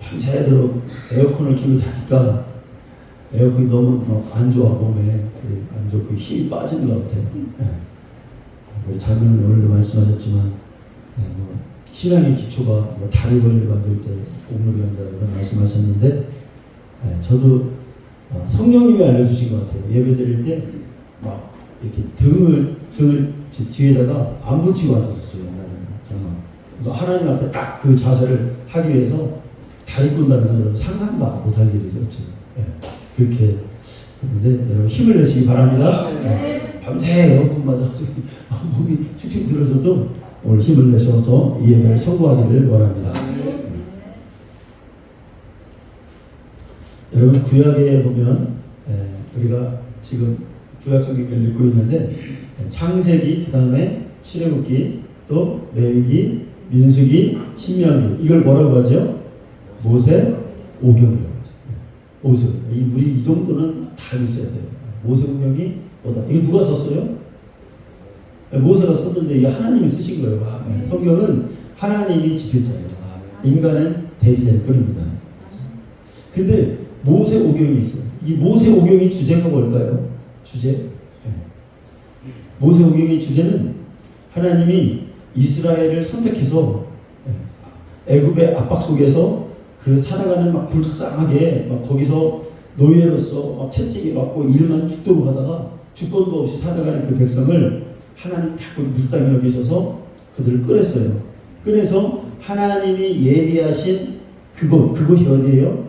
밤새도록 에어컨을 켜고 자니까 에어컨이 너무 안 좋아, 몸에 안 좋고 힘이 빠지는 것 같아요. 우리 장로님 오늘도 말씀하셨지만 신앙의 기초가 다리 걸리고 앉을 때 옥놀이 앉아 이런 말씀하셨는데 저도 성령님이 알려주신 것 같아요. 예배 드릴 때 막 이렇게 등을 제 뒤에다가 안 붙이고 앉았었어요. 정말. 그래서 하나님 앞에 딱 그 자세를 하기 위해서 다리 꾼다는 건 상상도 못할 일이죠. 그렇게 했는데 여러분 힘을 내시기 바랍니다. 밤새 에어컨 맞아가지고 몸이 축축 들어서도 오늘 힘을 내셔서 이 예배를 성공하기를 원합니다. 여러분 구약에 보면 우리가 지금 구약 성경을 읽고 있는데 창세기, 그 다음에 출애굽기, 또 레위기, 민수기, 신명기, 이걸 뭐라고 하죠? 모세 오경이라고 하죠. 모세. 우리 이 정도는 다 있어야 돼요. 모세 오경이 뭐다? 이거 누가 썼어요? 모세가 썼는데 이게 하나님이 쓰신 거예요. 성경은 하나님이 집필자예요. 인간은 대리자일 뿐입니다. 근데 모세 오경이 있어요. 이 모세 오경이 주제가 뭘까요? 주제? 모세 오경의 주제는 하나님이 이스라엘을 선택해서 애굽의 압박 속에서 그 살아가는 막 불쌍하게 막 거기서 노예로서 막 채찍이 맞고 일만 죽도록 하다가 주권도 없이 살아가는 그 백성을 하나님 딱 불쌍히 여기셔서 그들을 꺼냈어요. 꺼내서 하나님이 예비하신 그곳이 어디예요?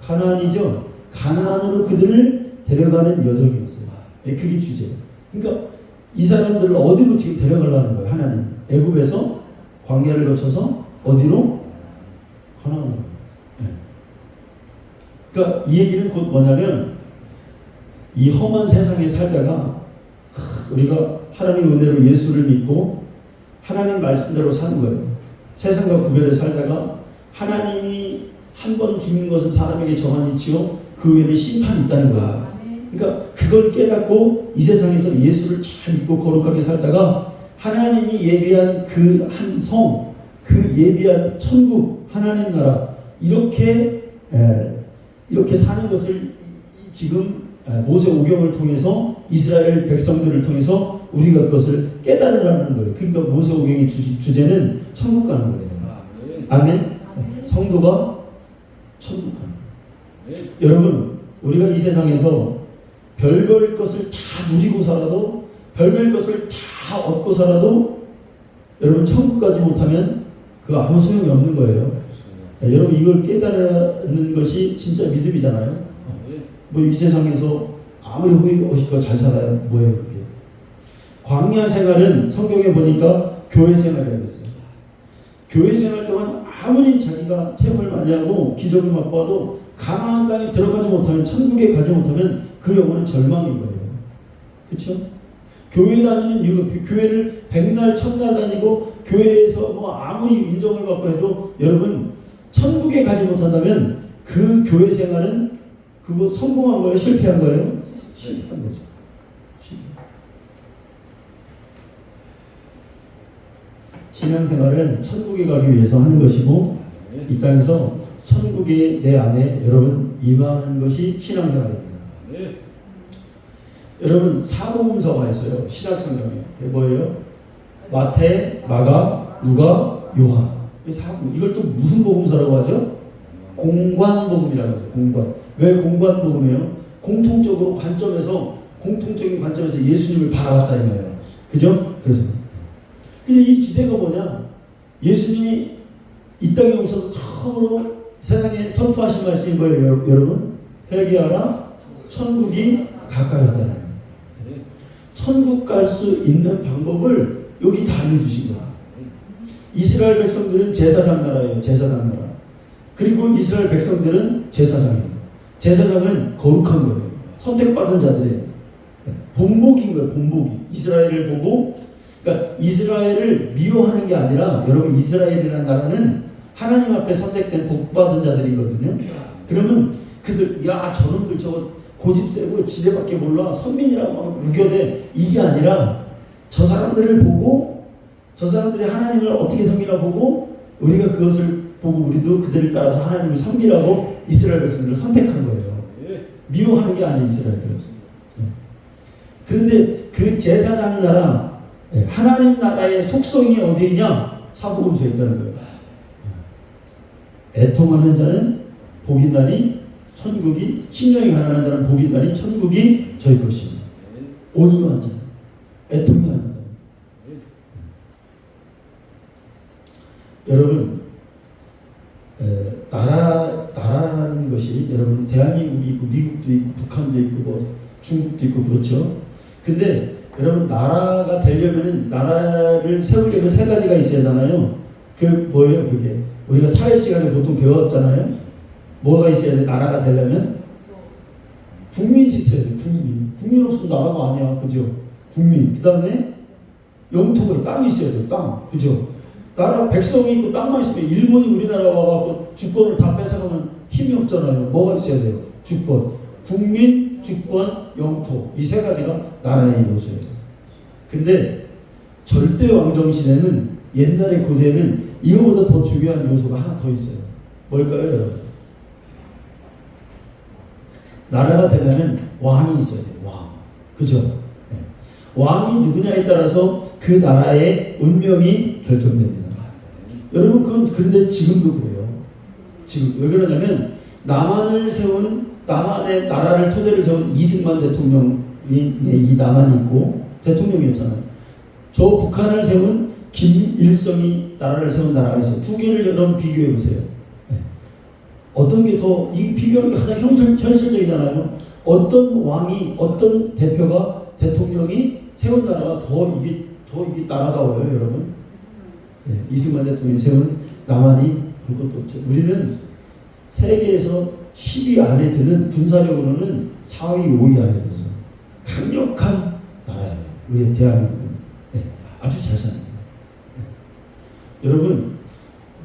가나안이죠. 가나안으로 그들을 데려가는 여정이었어요. 그게 주제예요. 그러니까 이 사람들을 어디로 지금 데려가려는 거예요? 하나님. 애굽에서 광야를 거쳐서 어디로? 가나안으로. 그러니까 이 얘기는 곧 뭐냐면 이 험한 세상에 살다가 우리가 하나님 은혜로 예수를 믿고 하나님 말씀대로 사는 거예요. 세상과 구별해 살다가 하나님이 한 번 죽는 것은 사람에게 정한 이치요 그 외에는 심판이 있다는 거예요. 그러니까 그걸 깨닫고 이 세상에서 예수를 잘 믿고 거룩하게 살다가 하나님이 예비한 그 한 성, 그 예비한 천국, 하나님 나라 이렇게 사는 것을 지금 모세 오경을 통해서 이스라엘 백성들을 통해서 우리가 그것을 깨달으라는 거예요. 그러니까 모세 오경의 주제는 천국 가는 거예요. 아멘. 성도가 천국 가는 거예요. 여러분, 우리가 이 세상에서 별별 것을 다 누리고 살아도, 별별 것을 다 얻고 살아도 여러분 천국 가지 못하면 그거 아무 소용이 없는 거예요. 여러분 이걸 깨달는 것이 진짜 믿음이잖아요. 뭐 이 세상에서 아무리 후회하시고 잘 살아요. 뭐예요 그게? 광야 생활은 성경에 보니까 교회 생활이라고 했어요. 교회 생활 동안 아무리 자기가 체험을 많이 하고 기적을 맛보아도 가나안 땅에 들어가지 못하면, 천국에 가지 못하면 그 영혼은 절망인 거예요. 그렇죠? 교회 다니는 이유가, 교회를 백날 천날 다니고 교회에서 뭐 아무리 인정을 받고 해도 여러분 천국에 가지 못한다면 그 교회 생활은 그거 성공한 거예요? 실패한 거예요? 실패한 거죠. 신앙생활은 천국에 가기 위해서 하는 것이고 이 땅에서 천국의 내 안에 여러분 임하는 것이 신앙생활입니다. 여러분 사복음서가 있어요. 신약성경에. 그게 뭐예요? 마태, 마가, 누가, 요한. 이걸 또 무슨 복음서라고 하죠? 공관복음이라고 하죠. 공관. 왜 공관복음이에요? 공통적인 관점에서 예수님을 바라봤다 이 말이에요. 그죠? 그래서 근데 이 주제가 뭐냐? 예수님이 이 땅에 오셔서 처음으로 세상에 선포하신 말씀이 뭐예요, 여러분? 회개하라, 천국이 가까이 왔다는 거예요. 천국 갈 수 있는 방법을 여기 다 알려주신 거야. 이스라엘 백성들은 제사장 나라예요. 제사장 나라. 그리고 이스라엘 백성들은 제사장이에요. 제사장은 거룩한 거예요. 선택받은 자들이에요. 본복인 거예요. 본복이. 이스라엘을 보고, 그러니까 이스라엘을 미워하는 게 아니라 여러분 이스라엘이라는 나라는 하나님 앞에 선택된 복받은 자들이거든요. 그러면 그들 저놈들 저거 고집 세고 지대밖에 몰라 선민이라고 막 우겨대, 이게 아니라 저 사람들을 보고 저 사람들이 하나님을 어떻게 섬기나 보고 우리가 그것을 보고 우리도 그들을 따라서 하나님을 섬기라고 이스라엘 백성들을 선택한 거예요. 미워하는 게 아니에요, 이스라엘을. 그런데 그 제사장 나라, 하나님 나라의 속성이 어디 있냐? 사복음서에 있다는 거예요. 애통하는 자는 복이 나니 천국이, 심령이 가난한 자는 복이 나니 천국이 저희 것입니다. 온유한 자, 애통이 하는 자. 여러분, 나라라는 것이, 여러분, 대한민국이 있고 미국도 있고 북한도 있고 뭐 중국도 있고 그렇죠. 근데 여러분, 나라가 되려면은, 나라를 세우려면 세 가지가 있어야 하잖아요. 그 뭐예요? 그게 우리가 사회 시간에 보통 배웠잖아요. 뭐가 있어야 돼? 나라가 되려면 국민이 있어야 돼. 국민 없으면 나라가 아니야. 그죠? 국민. 그 다음에 영토가, 땅이 있어야 돼. 땅. 그죠? 나라 백성이 있고 땅만 있으면, 일본이 우리나라 와갖고 주권을 다 뺏어가면 힘이 없잖아요. 뭐가 있어야 돼요? 주권. 국민, 주권, 영토. 이 세 가지가 나라의 요소예요. 근데 절대 왕정 시대는, 옛날의 고대에는 이거보다 더 중요한 요소가 하나 더 있어요. 뭘까요, 여러분? 나라가 되려면 왕이 있어야 돼요. 왕. 그죠? 네. 왕이 누구냐에 따라서 그 나라의 운명이 결정됩니다. 여러분, 그건 그런데 지금도 그래요. 지금 왜 그러냐면, 남한의 나라를 토대로 세운 이승만 대통령이 이 남한이 있고 대통령이었잖아요. 저 북한을 세운 김일성이 나라를 세운 나라가 있어요. 두 개를 여러분 비교해 보세요. 네. 어떤 게 더, 이 비교하는 게 가장 현실적이잖아요. 어떤 왕이, 어떤 대표가, 대통령이 세운 나라가 더 이게 나라다워요, 여러분. 네. 이승만 대통령이 세운 남한이 볼 것도 없죠. 우리는 세계에서 10위 안에 드는, 군사력으로는 4위, 5위 안에 드는 강력한 나라예요. 우리 대한민국은. 네. 아주 잘 삽니다. 네. 여러분,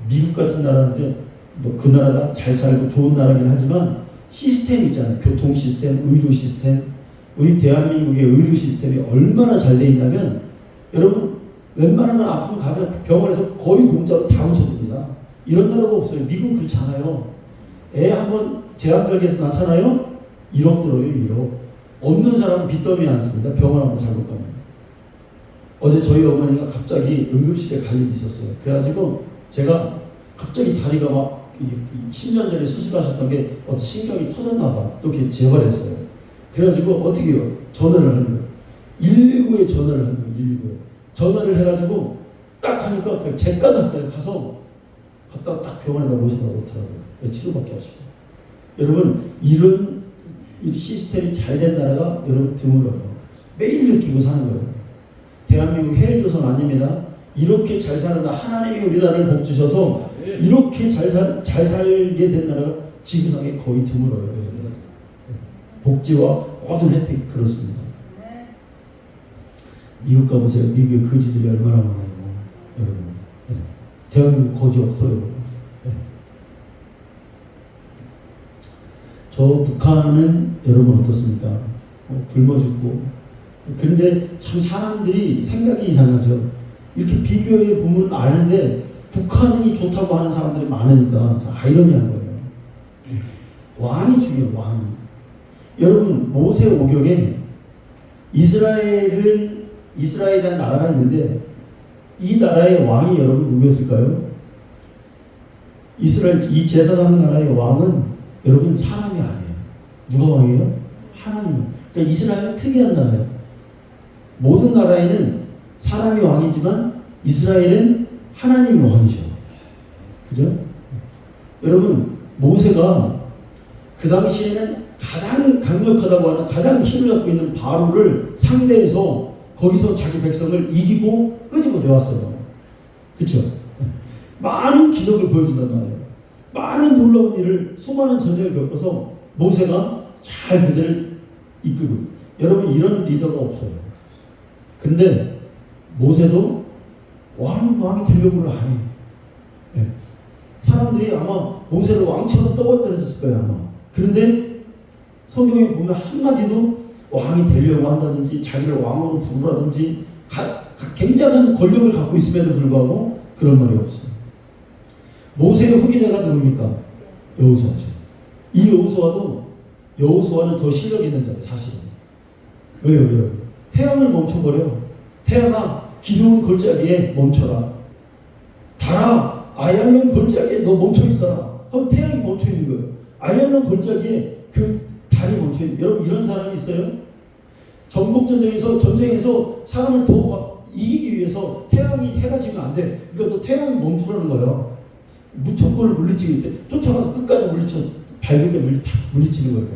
미국 같은 나라는 뭐 그 나라가 잘 살고 좋은 나라긴 하지만 시스템 있잖아요. 교통 시스템, 의료 시스템. 우리 대한민국의 의료 시스템이 얼마나 잘 돼 있냐면, 여러분, 웬만하면 아프면 가면 병원에서 거의 공짜로 다 고쳐줍니다. 이런 나라가 없어요. 미국은 그렇지 않아요. 애 한번 제왕절개에서 낳잖아요. 1억 들어요, 1억. 없는 사람은 빚더미 안 씁니다. 병원 한번 잘못 가면. 어제 저희 어머니가 갑자기 응급실에 갈 일이 있었어요. 그래가지고 제가 갑자기 다리가 막 10년 전에 수술하셨던 게 어떤 신경이 터졌나 봐. 또 이렇게 재발했어요. 그래가지고 어떻게 해요? 전화를 하는 거예요. 119에 전화를 하는 거예요. 119에. 전화를 해가지고 딱 하니까 제가다 가서 갔다가 딱 병원에다 모셔다 놓더라고요. 치료받게 하시고. 여러분, 이런 시스템이 잘 된 나라가 여러분 드물어요. 매일 느끼고 사는 거예요. 대한민국 헬조선 아닙니다. 이렇게 잘 사는 나라, 하나님이 우리나라를 복 주셔서 이렇게 잘 살게 된 나라가 지구상에 거의 드물어요. 복지와 모든 혜택이 그렇습니다. 미국 가보세요. 미국의 거지들이 얼마나 많아요, 여러분. 네. 대한민국 거지 없어요. 네. 저 북한은 여러분 어떻습니까? 굶어 죽고. 그런데 참 사람들이 생각이 이상하죠. 이렇게 비교해 보면 아는데 북한이 좋다고 하는 사람들이 많으니까 아이러니한 거예요. 왕이 중요해요. 왕이. 여러분, 모세 오경에 이스라엘이라는 나라가 있는데, 이 나라의 왕이 여러분 누구였을까요? 이스라엘, 이 제사장 나라의 왕은 여러분 사람이 아니에요. 누가 왕이에요? 하나님. 그러니까 이스라엘은 특이한 나라예요. 모든 나라에는 사람이 왕이지만 이스라엘은 하나님이 왕이죠. 그죠? 여러분, 모세가 그 당시에는 가장 강력하다고 하는, 가장 힘을 갖고 있는 바로를 상대해서 거기서 자기 백성을 이기고 끄집어 내왔어요. 그렇죠? 많은 기적을 보여준단 말이에요. 많은 놀라운 일을, 수많은 전쟁을 겪어서 모세가 잘 그들을 이끌고. 여러분, 이런 리더가 없어요. 근데 모세도 왕이 되려고 안 해요. 네. 사람들이 아마 모세를 왕처럼 떠벌떠졌을 거예요, 아마. 그런데 성경에 보면 한마디도 왕이 되려고 한다든지 자기를 왕으로 부르라든지 굉장한 권력을 갖고 있음에도 불구하고 그런 말이 없어요. 모세의 후계자가 누굽니까? 여호수아죠. 이 여호수아는 더 실력 있는 자예요, 사실은. 왜요? 태양을 멈춰버려. 태양아, 기드온 골짜기에 멈춰라. 달아, 아얄론 골짜기에 너 멈춰있어라. 하고 태양이 멈춰있는 거예요. 아얄론 골짜기에 그 달이 멈춰있는 거예요. 여러분, 이런 사람이 있어요? 전쟁에서 사람을 더 이기기 위해서 해가 지면 안 돼. 그러니까 또 태양이 멈추라는 거예요. 적군을 물리치기 때 쫓아가서 끝까지 밝을 때 물리치는 거예요.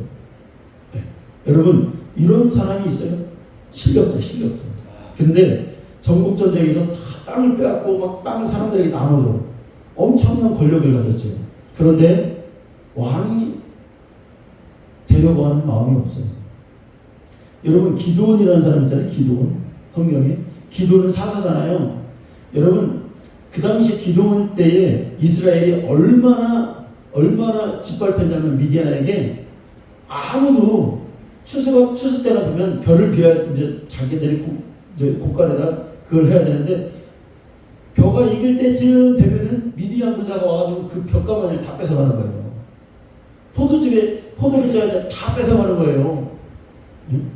네. 여러분, 이런 사람이 있어요? 실력자. 근데 전국전쟁에서 다 땅을 빼앗고 막 땅을 사람들에게 나눠줘. 엄청난 권력을 가졌죠. 그런데 왕이 되려고 하는 마음이 없어요. 여러분, 기드온이라는 사람 있잖아요. 기드온. 성경에. 기드온은 사사잖아요. 여러분, 그 당시 기드온 때에 이스라엘이 얼마나 짓밟혔냐면 미디안에게 아무도 추수 때가 되면 벼를 비워 이제 자기들이 이제 곳간에다 그걸 해야 되는데 벼가 익을 때쯤 되면은 미디안 부자가 와가지고 그 벼가마니를 다 뺏어가는 거예요. 포도를 쪄야 돼 다 뺏어가는 거예요. 응?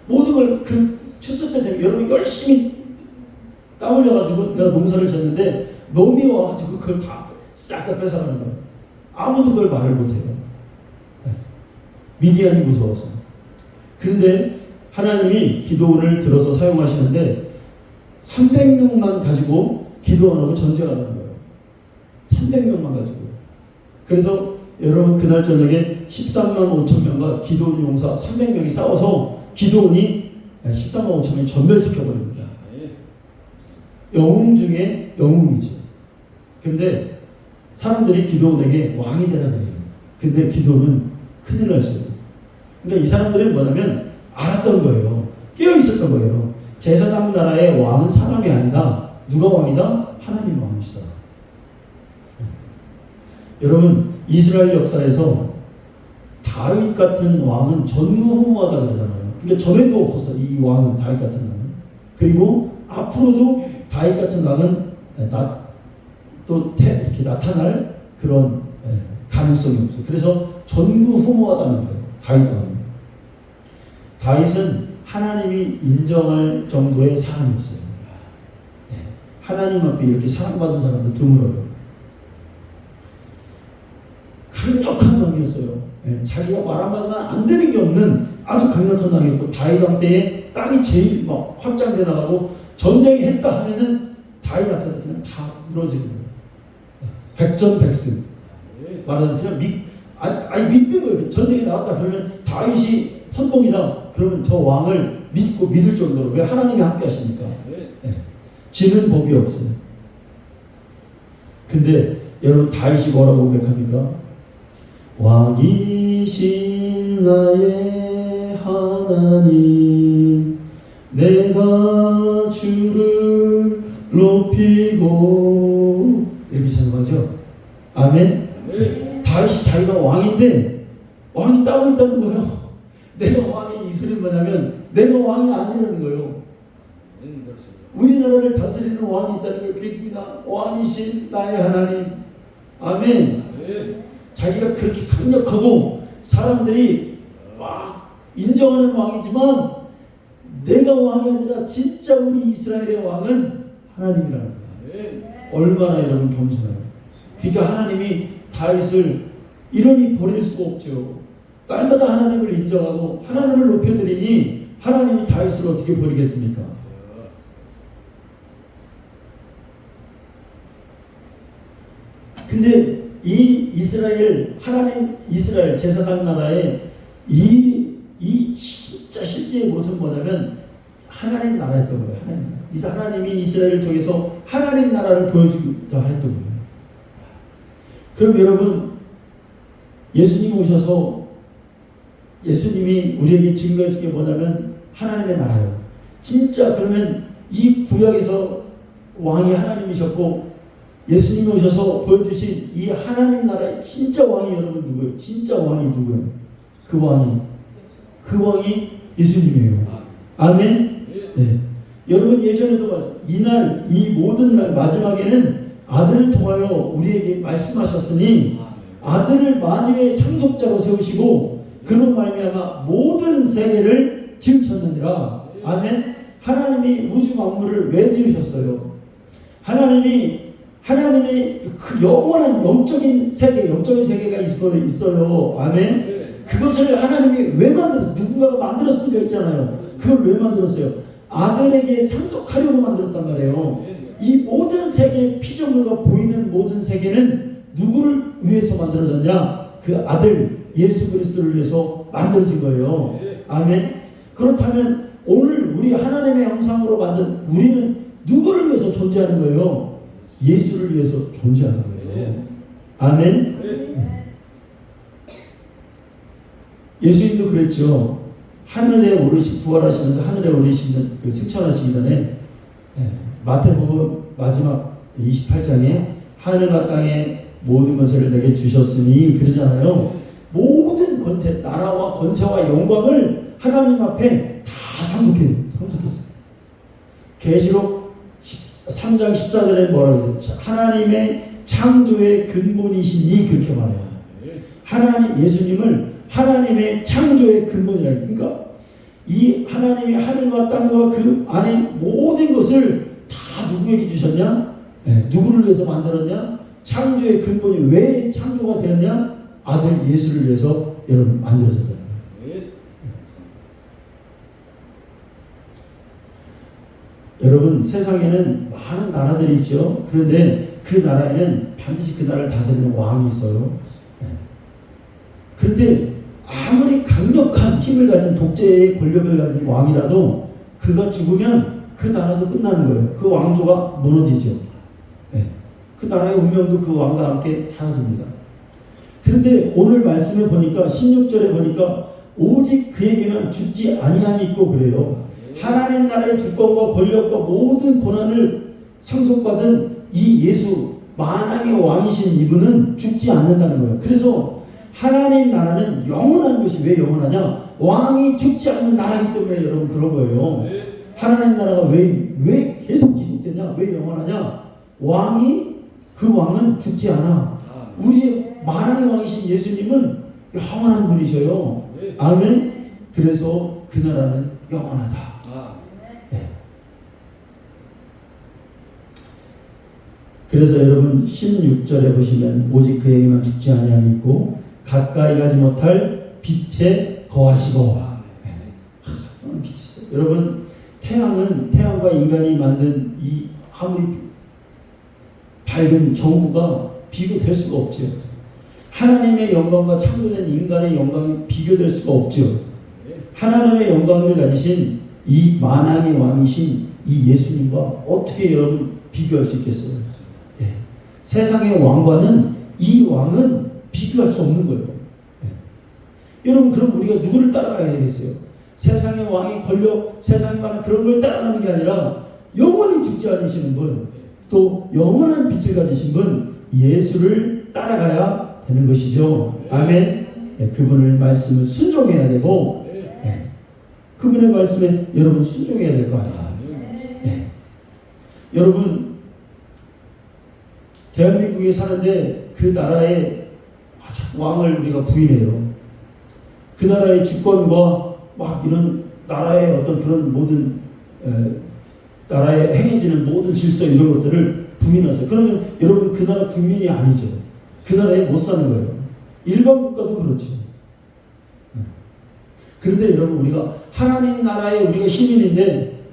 모든 걸 그 추수 때 되면 여러분 열심히 땀 흘려가지고 내가 농사를 졌는데 놈이 와가지고 그걸 다 싹 다 뺏어가는 거예요. 아무도 그걸 말을 못해요. 미디안이 무서워서. 그런데 하나님이 기드온을 들어서 사용하시는데 300명만 가지고 기드온하고 전쟁하는 거예요. 300명만 가지고. 그래서 여러분 그날 저녁에 13만 5천 명과 기드온 용사 300명이 싸워서 기드온이 13만 5천 명이 전멸시켜버립니다. 영웅 중에 영웅이죠. 근데 사람들이 기드온에게 왕이 되라 그래요. 근데 기드온은 큰일 났어요. 그러니까 이 사람들은 뭐냐면 알았던 거예요. 깨어 있었던 거예요. 제사장 나라의 왕은 사람이 아니다. 누가 왕이다? 하나님 왕이시다. 여러분, 이스라엘 역사에서 다윗 같은 왕은 전무후무하다 그러잖아요. 그러니까 전에도 없었어. 이 왕은 다윗 같은 왕은. 그리고 앞으로도 다윗 같은 왕은 이렇게 나타날 그런 가능성이 없어요. 그래서 전무후무하다는 거예요. 다윗 왕은. 다윗은 하나님이 인정할 정도의 사람이었어요. 하나님 앞에 이렇게 사랑받은 사람도 드물어요. 강력한 왕이었어요. 자기가 말 한마디만 안 되는 게 없는 아주 강력한 왕이었고 다윗 왕 때에 땅이 제일 막 확장돼 나가고 전쟁이 했다 하면은 다윗 앞에서 그냥 다 무너지는 거예요. 백전백승. 말하자면 그냥 믿는 거예요. 전쟁에 나왔다 그러면 다윗이 선봉이다. 그러면 저 왕을 믿을 정도로. 왜? 하나님이 함께 하시니까. 지는 법이 없어요. 근데 여러분 다윗이 뭐라고 고백합니까? 왕이신 나의 하나님 내가 주를 높이고 이렇게 찬송하죠. 아멘. 다윗이 자기가 왕인데 왕이 따로 있다는 거예요. 내가 왕이 이 소리는 뭐냐면 내가 왕이 아니라는 거예요. 우리나라를 다스리는 왕이 있다는 걸 그게 누구나 왕이신 나의 하나님. 아멘. 자기가 그렇게 강력하고 사람들이 막 인정하는 왕이지만 내가 왕이 아니라 진짜 우리 이스라엘의 왕은 하나님이라는 거예요. 얼마나 여러분 겸손해요. 그러니까 하나님이 다윗을 이러니 버릴 수가 없죠. 딸마다 하나님을 인정하고 하나님을 높여드리니 하나님이 다윗을 어떻게 버리겠습니까? 근데 이 이스라엘 제사장 나라의 이 진짜 실제의 모습은 뭐냐면 하나님 나라였던 거예요. 하나님이 이스라엘을 통해서 하나님 나라를 보여주기도 했던 거예요. 그럼 여러분 예수님이 오셔서 예수님이 우리에게 증거해 준 게 뭐냐면 하나님의 나라예요. 진짜 그러면 이 구약에서 왕이 하나님이셨고 예수님이 오셔서 보여주신 이 하나님 나라의 진짜 왕이 여러분 누구예요? 진짜 왕이 누구예요? 그 왕이 예수님이에요. 아멘? 네. 여러분 예전에도 이 모든 날 마지막에는 아들을 통하여 우리에게 말씀하셨으니 아들을 만유의 상속자로 세우시고 그로 말미암아 모든 세계를 지으셨느니라. 아멘. 하나님이 우주 만물을 왜 지으셨어요? 하나님이 그 영원한 영적인 세계가 있어요. 아멘. 그것을 하나님이 왜 만들었어요? 누군가가 만들었으니까 있잖아요. 그걸 왜 만들었어요? 아들에게 상속하려고 만들었단 말이에요. 이 모든 세계, 피조물과 보이는 모든 세계는 누구를 위해서 만들어졌냐? 그 아들 예수 그리스도를 위해서 만들어진 거예요. 아멘. 그렇다면 오늘 우리 하나님의 형상으로 만든 우리는 누구를 위해서 존재하는 거예요? 예수를 위해서 존재하는 거예요. 아멘. 예수님도 그랬죠. 하늘에 오르시 부활하시면서 하늘에 오르시는 그 승천하시기 전에 마태복음 마지막 28장에 하늘과 땅의 모든 것을 내게 주셨으니 그러잖아요. 모든 권세, 나라와 권세와 영광을 하나님 앞에 다 상속했어요. 계시록 3장 14절에 뭐라고 해요? 하나님의 창조의 근본이시니 그렇게 말해요. 예수님을 하나님의 창조의 근본이라고. 그러니까 이 하나님이 하늘과 땅과 그 안에 모든 것을 다 누구에게 주셨냐? 누구를 위해서 만들었냐? 창조의 근본이 왜 창조가 되었냐? 아들 예수를 위해서 여러분 만들어졌다. 여러분 세상에는 많은 나라들이 있죠. 그런데 그 나라에는 반드시 그 나라를 다스리는 왕이 있어요. 그런데 아무리 강력한 힘을 가진 독재의 권력을 가진 왕이라도 그가 죽으면 그 나라도 끝나는 거예요. 그 왕조가 무너지죠. 그 나라의 운명도 그 왕과 함께 사라집니다. 그런데 오늘 말씀을 보니까 16절에 보니까 오직 그에게만 죽지 아니함이 있고 그래요. 하나님 나라의 주권과 권력과 모든 고난을 상속받은 이 예수 만왕의 왕이신 이분은 죽지 않는다는 거예요. 그래서 하나님 나라는 영원한 것이 왜 영원하냐? 왕이 죽지 않는 나라이기 때문에 여러분 그런 거예요. 하나님 나라가 왜 계속 지속되냐? 왜 영원하냐? 그 왕은 죽지 않아. 우리의 만왕의 왕이신 예수님은 영원한 분이셔요. 아멘. 그래서 그 나라는 영원하다. 그래서 여러분 16절에 보시면 오직 그에게만 죽지 아니함이 있고 가까이 가지 못할 빛에 거하시고. 빛이 있어요. 여러분 태양과 인간이 만든 이 아무리 밝은 정우가 비교될 수가 없죠. 하나님의 영광과 창조된 인간의 영광이 비교될 수가 없죠. 하나님의 영광을 가지신 이 만왕의 왕이신 이 예수님과 어떻게 여러분 비교할 수 있겠어요? 세상의 왕과는 이 왕은 비교할 수 없는 거예요. 여러분 그럼 우리가 누구를 따라가야 되겠어요? 세상의 왕의 권력, 세상의 많은 그런 걸 따라가는 게 아니라 영원히 죽지 않으시는 분, 또 영원한 빛을 가지신 분 예수를 따라가야 되는 것이죠. 아멘. 그분의 말씀을 순종해야 되고 그분의 말씀에 여러분 순종해야 될 거 아니에요. 여러분 대한민국에 사는데 그 나라의 왕을 우리가 부인해요. 그 나라의 주권과 막 이런 나라의 어떤 그런 모든 나라에 행해지는 모든 질서 이런 것들을 부인하세요. 그러면 여러분 그 나라 국민이 아니죠. 그 나라에 못 사는 거예요. 일반 국가도 그렇죠. 그런데 여러분 우리가 하나님 나라에 우리가 시민인데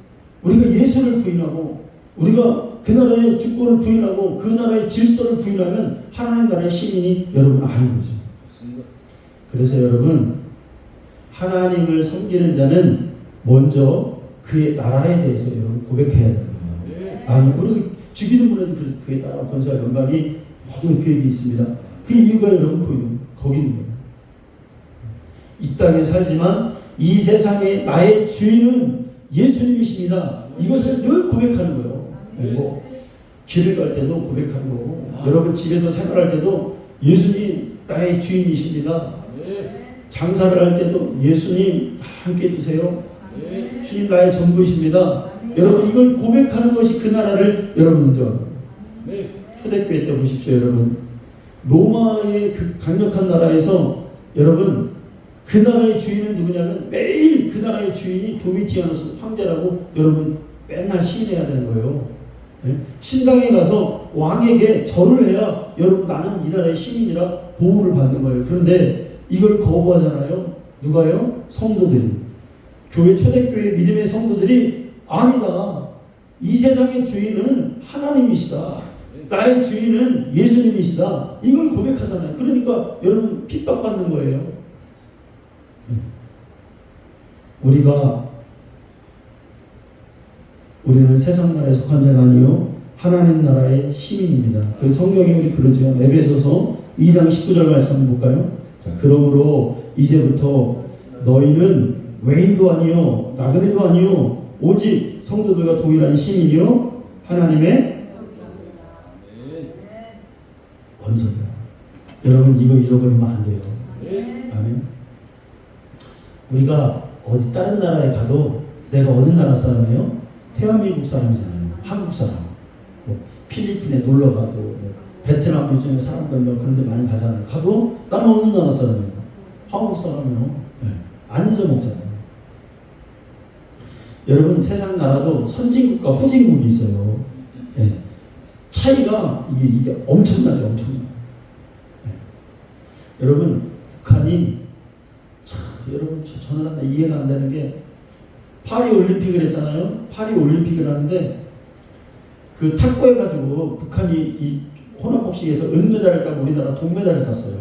우리가 예수를 부인하고 우리가 그 나라의 주권을 부인하고 그 나라의 질서를 부인하면 하나님 나라의 시민이 여러분 아닌 거죠. 그래서 여러분 하나님을 섬기는 자는 먼저 그의 나라에 대해서 여러분 고백해야 되는 거예요. 아니 우리 죽이는 분에도 그에 따라 권세와 영광이 모두 그에게 있습니다. 그 이유가 여러분 거기 있는 거예요. 이 땅에 살지만 이 세상에 나의 주인은 예수님이십니다. 이것을 늘 고백하는 거예요. 뭐 길을 갈 때도 고백하는 거고 여러분 집에서 생활할 때도 예수님 나의 주인이십니다. 장사를 할 때도 예수님 함께 해주세요. 주님 나의 전부이십니다. 여러분 이걸 고백하는 것이 그 나라를 여러분 먼저 초대교회 때 보십시오, 여러분. 로마의 그 강력한 나라에서 여러분 그 나라의 주인은 누구냐면 매일 그 나라의 주인이 도미티아누스 황제라고 여러분 맨날 시인해야 되는 거예요. 예? 신당에 가서 왕에게 절을 해야 여러분 나는 이 나라의 시민이라 보호를 받는 거예요. 그런데 이걸 거부하잖아요. 누가요? 성도들이. 교회 초대교회 믿음의 성도들이 아니다. 이 세상의 주인은 하나님이시다. 나의 주인은 예수님이시다. 이걸 고백하잖아요. 그러니까 여러분 핍박받는 거예요. 우리는 세상 나라에 속한 자가 아니요 하나님 나라의 시민입니다. 그 성경에 우리 그러죠. 에베소서 2장 19절 말씀 한번 볼까요? 자, 그러므로 이제부터 너희는 외인도 아니요 나그네도 아니요 오직 성도들과 동일한 시민이요 하나님의 원소다. 여러분 이거 잊어버리면 안 돼요. 아멘. 우리가 어디 다른 나라에 가도 내가 어느 나라 사람이에요? 대한민국 사람이잖아요. 한국 사람. 뭐 필리핀에 놀러 가도 뭐 베트남 요즘에 사람들 뭐 그런 데 많이 가잖아요. 가도 나는 어느 나라 사람이에요? 한국 사람이에요. 네. 안 잊어먹잖아요. 여러분 세상 나라도 선진국과 후진국이 있어요. 네. 차이가 이게 엄청나죠. 엄청나요. 네. 여러분 북한이 여러분 저는 이해가 안 되는 게 파리 올림픽을 했잖아요. 파리 올림픽을 하는데 그 탁구해가지고 북한이 이 혼합복식에서 은메달을 따고 우리나라 동메달을 땄어요.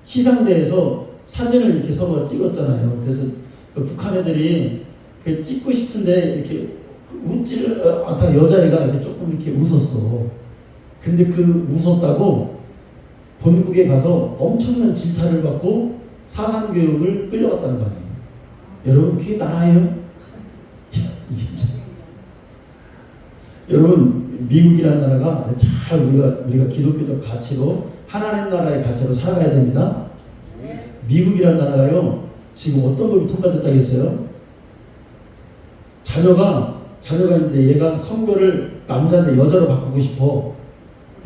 시상대에서 사진을 이렇게 서로 찍었잖아요. 그래서 그 북한 애들이 그 찍고 싶은데 이렇게 웃지를 다 여자애가 이렇게 조금 이렇게 웃었어. 근데 그 웃었다고 본국에 가서 엄청난 질타를 받고 사상교육을 끌려갔다는 거 아니에요. 여러분 그게 나라예요? 여러분 미국이라는 나라가 잘 우리가 기독교적 가치로 하나님 나라의 가치로 살아가야 됩니다. 미국이라는 나라가요 지금 어떤 법이 통과됐다고 했어요? 자녀가 있는데 얘가 성별을 남자인데 여자로 바꾸고 싶어.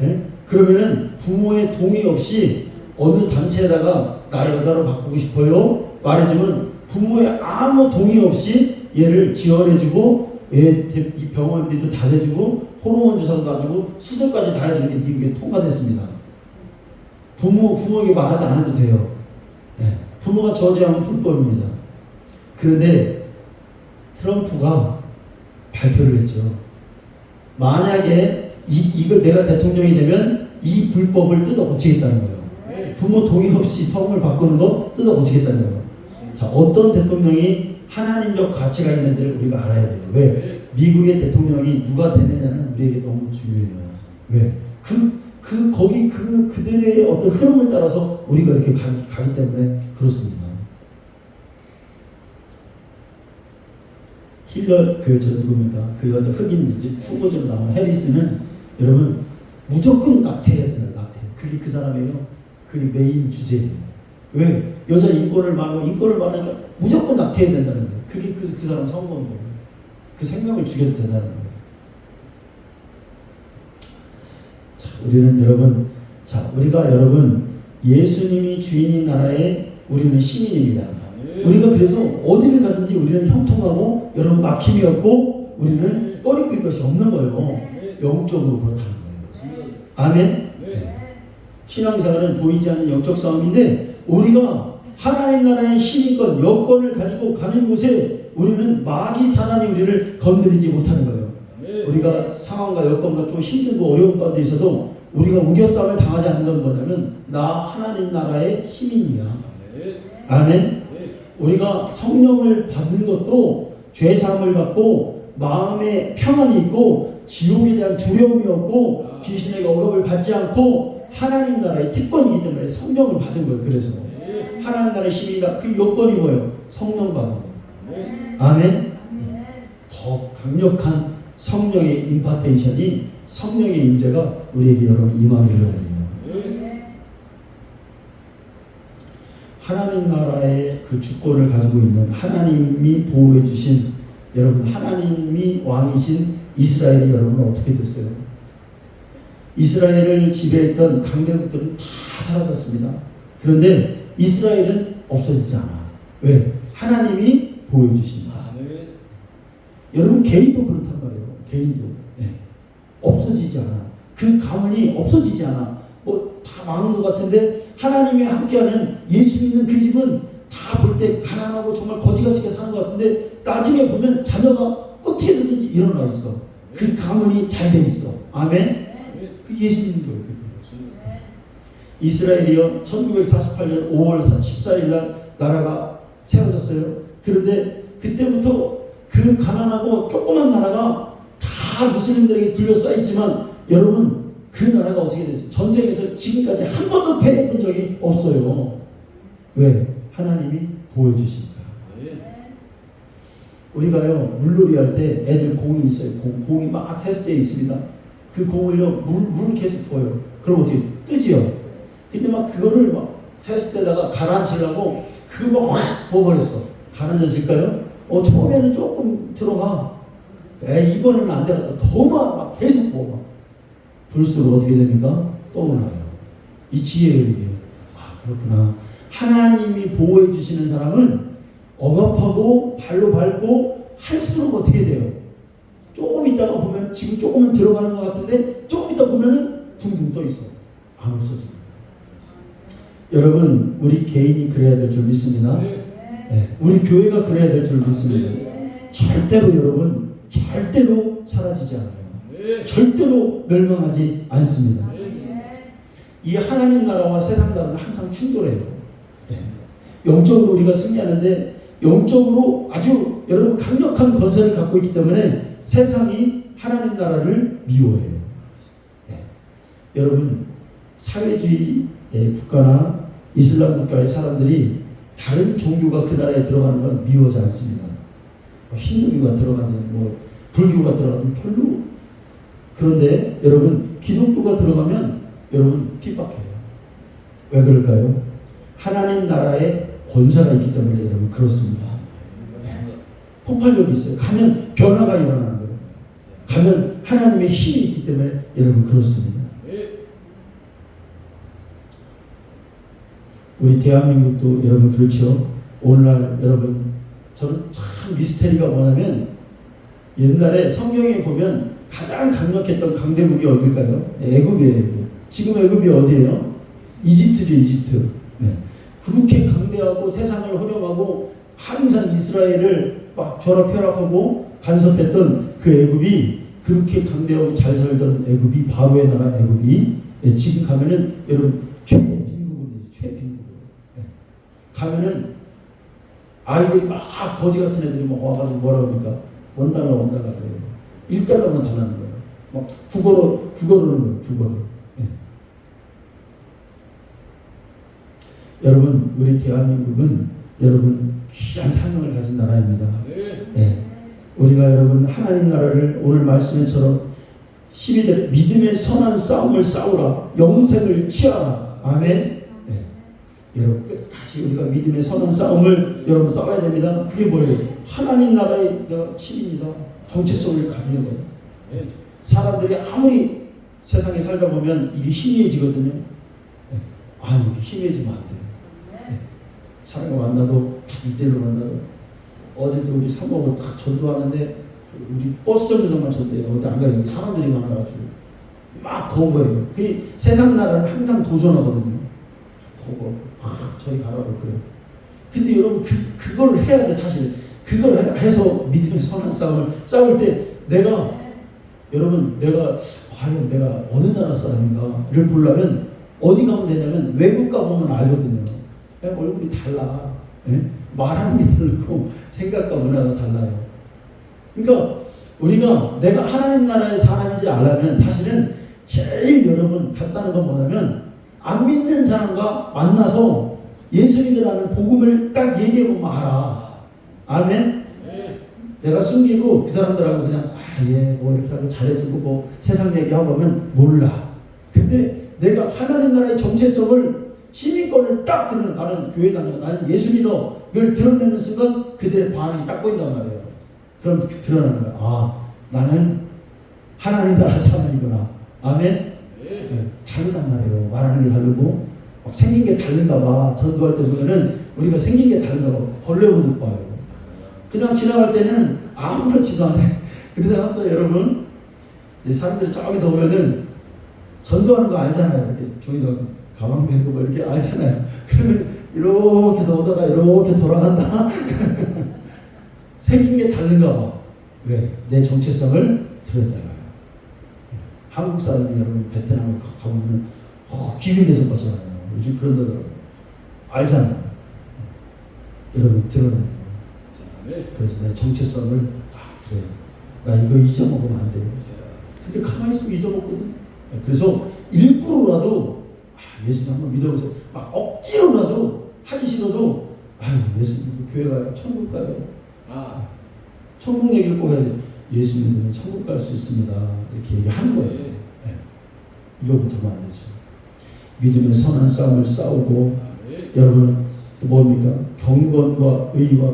예? 그러면은 부모의 동의 없이 어느 단체에다가 나 여자로 바꾸고 싶어요 말해주면 부모의 아무 동의 없이 얘를 지원해주고 얘 병원비도 다 해주고 호르몬 주사도 놔주고 수술까지 다 해주는 게 미국에 통과됐습니다. 부모에게 말하지 않아도 돼요. 네. 부모가 저지하면 불법입니다. 그런데 트럼프가 발표를 했죠. 만약에 이거 내가 대통령이 되면 이 불법을 뜯어 고치겠다는 거예요. 부모 동의 없이 성을 바꾸는 거 뜯어 고치겠다는 거예요. 자, 어떤 대통령이 하나님적 가치가 있는지를 우리가 알아야 돼요. 왜? 미국의 대통령이 누가 되느냐는 우리에게 너무 중요해요. 왜? 거기 그들의 어떤 흐름을 따라서 우리가 이렇게 가기 때문에 그렇습니다. 힐러 누굽니까? 그 여자 흑인 후보자로 나온 해리스는 여러분 무조건 낙태해야 돼요. 낙태. 그게 그 사람이에요. 그게 메인 주제예요. 왜? 여자 인권을 말하니까 무조건 낙태해야 된다는 거예요. 그게 그 사람 성공도. 그 생명을 죽여도 된다는 거예요. 자, 우리가 여러분 예수님이 주인인 나라에 우리는 시민입니다. 우리가 그래서 어디를 가든지 우리는 형통하고 여러분 막힘이 없고 우리는 꺼리낄 것이 없는 거예요. 영적으로 그렇다는 거예요. 아멘. 네. 신앙생활은 보이지 않는 영적 싸움인데 우리가 하나님 나라의 시민권, 여권을 가지고 가는 곳에 우리는 마귀 사단이 우리를 건드리지 못하는 거예요. 우리가 상황과 여건과 좀 힘들고 어려운 가운데 있어도 우리가 우겨싸움을 당하지 않는 건 뭐냐면 나 하나님 나라의 시민이야. 아멘. 우리가 성령을 받는 것도 죄사함을 받고 마음에 평안이 있고 지옥에 대한 두려움이 없고 귀신에게 억압을 받지 않고 하나님 나라의 특권이기 때문에 성령을 받은 거예요. 그래서 하나님 나라의 시민이다. 그 요건이 뭐예요? 성령 받은 거예요. 아멘. 더 강력한 성령의 임파테이션이 성령의 임재가 우리에게 여러분 임하기를 원해요. 하나님 나라의 그 주권을 가지고 있는 하나님이 보호해 주신 여러분 하나님이 왕이신 이스라엘이 여러분 어떻게 됐어요? 이스라엘을 지배했던 강대국들은 다 사라졌습니다. 그런데 이스라엘은 없어지지 않아. 왜? 하나님이 보여주신다. 여러분 개인도 그렇단 말이에요. 개인도 없어지지 않아. 그 가문이 없어지지 않아. 뭐 다 망한 것 같은데 하나님이 함께하는 예수 믿는 그 집은 다 볼 때 가난하고 정말 거지같이 사는 것 같은데 나중에 보면 자녀가 어떻게든지 일어나 있어. 그 가문이 잘 돼 있어. 아멘. 그 예수 믿는 거예요. 이스라엘이요 1948년 5월 14일 날 나라가 세워졌어요. 그런데 그때부터 그 가난하고 조그만 나라가 다 무슬림들에게 둘러싸여 있지만 여러분 그 나라가 어떻게 됐어요? 전쟁에서 지금까지 한 번도 패해본 적이 없어요. 왜? 하나님이 보여주시니까. 우리가요 물놀이 할 때 애들 공이 있어요. 공이 막 세습되어 있습니다. 그 공을요 물 계속 부어요. 그럼 어떻게 뜨지요? 근데 막 그거를 막 세습대다가 가라앉히려고 그거 막 확 부어버렸어. 가라앉힐까요? 처음에는 조금 들어가. 이번에는 안 되겠다. 더 막 계속 부어. 불수록 어떻게 됩니까? 떠올라요. 이 지혜의 의미예요. 아 그렇구나. 하나님이 보호해 주시는 사람은 억압하고 발로 밟고 할수록 어떻게 돼요? 조금 있다가 보면 지금 조금은 들어가는 것 같은데 조금 있다 보면은 둥둥 떠 있어. 안 없어집니다. 여러분 우리 개인이 그래야 될 줄 믿습니다. 네. 우리 교회가 그래야 될 줄 믿습니다. 절대로 여러분 절대로 사라지지 않아요. 절대로 멸망하지 않습니다. 이 하나님 나라와 세상 나라는 항상 충돌해요. 영적으로 우리가 승리하는데 영적으로 아주 여러분 강력한 건설을 갖고 있기 때문에 세상이 하나님 나라를 미워해요. 여러분 사회주의 국가나 이슬람 국가의 사람들이 다른 종교가 그 나라에 들어가는 건 미워하지 않습니다. 힌두교가 들어가든 뭐 불교가 들어가든 별로. 그런데 여러분 기독교가 들어가면 여러분 핍박해요. 왜 그럴까요? 하나님 나라에 권세가 있기 때문에 여러분 그렇습니다. 폭발력이 있어요. 가면 변화가 일어나는 거예요. 가면 하나님의 힘이 있기 때문에 여러분 그렇습니다. 우리 대한민국도 여러분 그렇죠. 오늘날 여러분 저는 참 미스테리가 뭐냐면 옛날에 성경에 보면 가장 강력했던 강대국이 어딜까요? 애굽이에요. 애굽. 지금 애굽이 어디예요? 이집트죠. 이집트. 네. 그렇게 강대하고 세상을 활용하고 항상 이스라엘을 막 절하펴락하고 간섭했던 그 애굽이 그렇게 강대하고 잘 살던 애굽이 바로의 나라 애굽이 지금 가면은 여러분 최빈국으로 최빈국으로 가면은 아이들이 막 거지 같은 애들이 막 와가지고 뭐라 그러니까 원달러 그래요. 1달러만 달라는 거예요. 막 국어로는 거예요. 국어로. 여러분 우리 대한민국은 여러분 귀한 사명을 가진 나라입니다. 우리가 여러분 하나님 나라를 오늘 말씀처럼 12절 믿음의 선한 싸움을 싸우라 영생을 취하라. 아멘. 여러분 끝까지 우리가 믿음의 선한 싸움을 여러분 싸워야 됩니다. 그게 뭐예요? 하나님 나라의 힘입니다. 정체성을 갖는 거예요. 사람들이 아무리 세상에 살다 보면 이게 희미해지거든요. 아니 희미해지면 안 돼요. 사람과 만나도 이대로 만나도 어제도 우리 사모하고 딱 전도하는데 우리 버스 정류장만 전도해요. 어디 안 가요. 사람들이 많아가지고 막 거부해요. 그 세상 나라는 항상 도전하거든요. 거부. 저희 가라고 그래요. 근데 여러분 그걸 해야 돼. 사실 그걸 해서 믿음의 선한 싸움을 싸울 때 내가 과연 내가 어느 나라 사람인가를 보려면 어디 가면 되냐면 외국 가보면 알거든요. 얼굴이 달라. 말하는 게 다르고 생각과 문화가 달라요. 그러니까 우리가 내가 하나님 나라의 사람인지 알려면 사실은 제일 여러분 간단한 건 뭐냐면 안 믿는 사람과 만나서 예수 믿으라는 복음을 딱 얘기해보면 알아. 아멘? 내가 숨기고 그 사람들하고 그냥 뭐 이렇게 하고 잘해주고 뭐 세상 얘기하고 하면 몰라. 근데 내가 하나님 나라의 정체성을 시민권을 딱 들은 나는 교회 다녀 나는 예수 믿어 이걸 드러내는 순간 그들의 반응이 딱 보인단 말이에요. 그럼 드러나는 거야. 나는 하나님 나라 사람이구나. 아멘. 다르단 말이에요. 말하는 게 다르고 막 생긴 게 다른가 봐. 전도할 때 보면은 우리가 생긴 게 다른가 봐. 벌레 보듯 봐요. 그냥 지나갈 때는 아무렇지도 않아. 그러다가 또 여러분 사람들이 저기서 오면은 전도하는 거 알잖아요. 이렇게 저기서 가방 메고 뭐 이렇게 알잖아요. 그러면 이렇게 오다가 이렇게 돌아간다. 생긴 게 다른가 봐. 왜? 내 정체성을 드렸다. 한국 사람이 여러분 베트남을 가보면 기빈 대접 받잖아요. 요즘 그런 데도 알잖아요. 여러분 드러내요. 그래서 내 정체성을 그래. 나 이거 잊어먹으면 안 돼. 근데 가만히 있으면 잊어먹거든. 그래서 일부러라도 예수님 한번 믿어보세요. 막 억지로라도 하기 싫어도 예수님 교회 가요. 천국 가요. 천국 얘기를 꼭 해야지. 예수님은 천국 갈 수 있습니다. 이렇게 얘기하는 거예요. 이거부터 하면 안 되죠. 믿음의 선한 싸움을 싸우고 여러분 또 뭡니까? 경건과 의와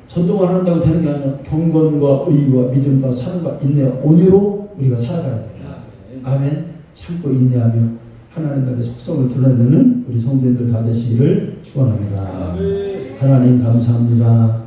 전도만 한다고 되는 게 아니라 경건과 의와 믿음과 사랑과 인내와 온유로 우리가 살아가야 돼요. 아멘. 참고 인내하며 하나님 나라의 속성을 드러내는 우리 성도님들 다 되시기를 축원합니다. 하나님 감사합니다.